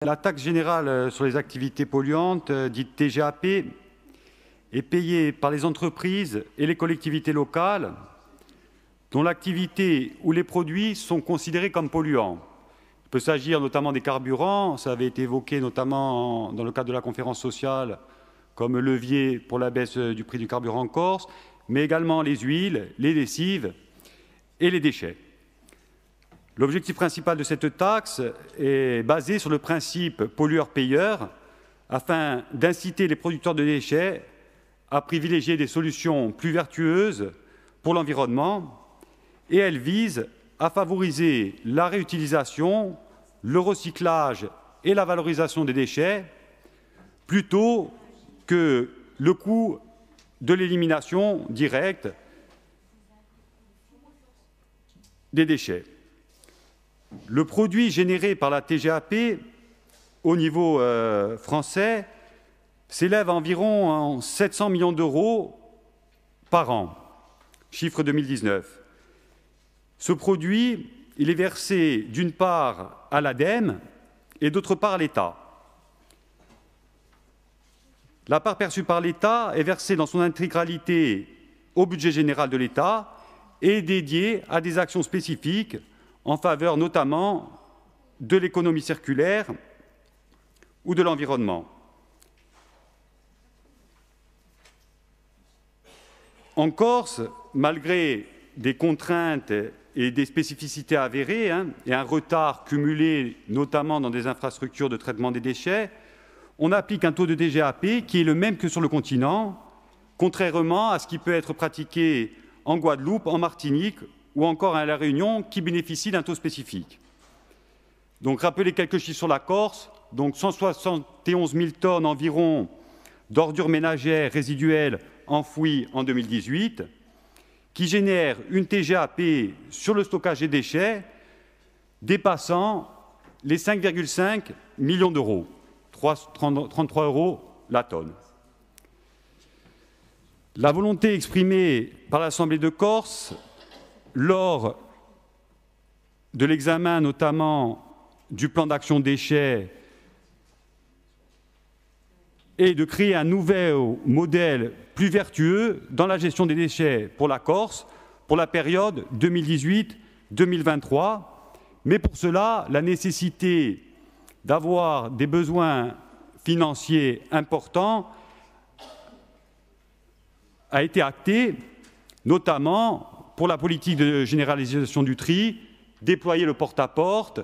La taxe générale sur les activités polluantes, dite TGAP, est payée par les entreprises et les collectivités locales dont l'activité ou les produits sont considérés comme polluants. Il peut s'agir notamment des carburants, ça avait été évoqué notamment dans le cadre de la conférence sociale comme levier pour la baisse du prix du carburant en Corse, mais également les huiles, les lessives et les déchets. L'objectif principal de cette taxe est basé sur le principe pollueur-payeur afin d'inciter les producteurs de déchets à privilégier des solutions plus vertueuses pour l'environnement et elle vise à favoriser la réutilisation, le recyclage et la valorisation des déchets plutôt que le coût de l'élimination directe des déchets. Le produit généré par la TGAP au niveau français s'élève à environ 700 millions d'euros par an, chiffre 2019. Ce produit, il est versé d'une part à l'ADEME et d'autre part à l'État. La part perçue par l'État est versée dans son intégralité au budget général de l'État et est dédiée à des actions spécifiques en faveur notamment de l'économie circulaire ou de l'environnement. En Corse, malgré des contraintes et des spécificités avérées et un retard cumulé notamment dans des infrastructures de traitement des déchets, on applique un taux de TGAP qui est le même que sur le continent, contrairement à ce qui peut être pratiqué en Guadeloupe, en Martinique ou encore à La Réunion, qui bénéficient d'un taux spécifique. Donc, rappelez quelques chiffres sur la Corse. Donc, 171 000 tonnes environ d'ordures ménagères résiduelles enfouies en 2018, qui génèrent une TGAP sur le stockage des déchets dépassant les 5,5 millions d'euros, 33 € la tonne. La volonté exprimée par l'Assemblée de Corse lors de l'examen notamment du plan d'action déchets est de créer un nouvel modèle plus vertueux dans la gestion des déchets pour la Corse pour la période 2018-2023. Mais pour cela, la nécessité d'avoir des besoins financiers importants a été actée, notamment pour la politique de généralisation du tri, déployer le porte-à-porte,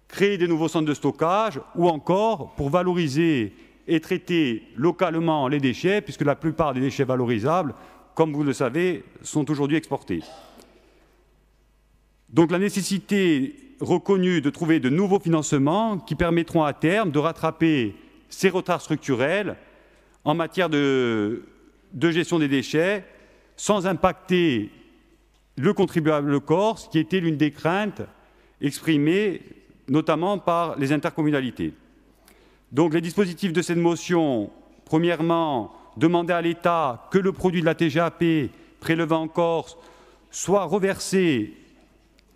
créer des nouveaux centres de stockage ou encore pour valoriser et traiter localement les déchets, puisque la plupart des déchets valorisables, comme vous le savez, sont aujourd'hui exportés. Donc la nécessité reconnue de trouver de nouveaux financements qui permettront à terme de rattraper ces retards structurels en matière de gestion des déchets sans impacter le contribuable corse, qui était l'une des craintes exprimées notamment par les intercommunalités. Donc les dispositifs de cette motion, premièrement, demander à l'État que le produit de la TGAP prélevé en Corse soit reversé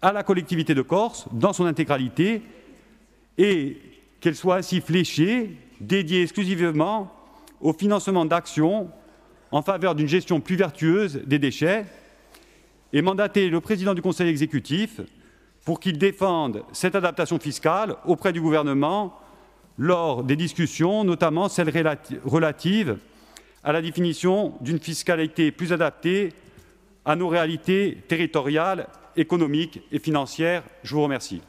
à la collectivité de Corse dans son intégralité et qu'elle soit ainsi fléchée, dédiée exclusivement au financement d'actions en faveur d'une gestion plus vertueuse des déchets et mandater le président du Conseil exécutif pour qu'il défende cette adaptation fiscale auprès du gouvernement lors des discussions, notamment celles relatives à la définition d'une fiscalité plus adaptée à nos réalités territoriales, économiques et financières. Je vous remercie.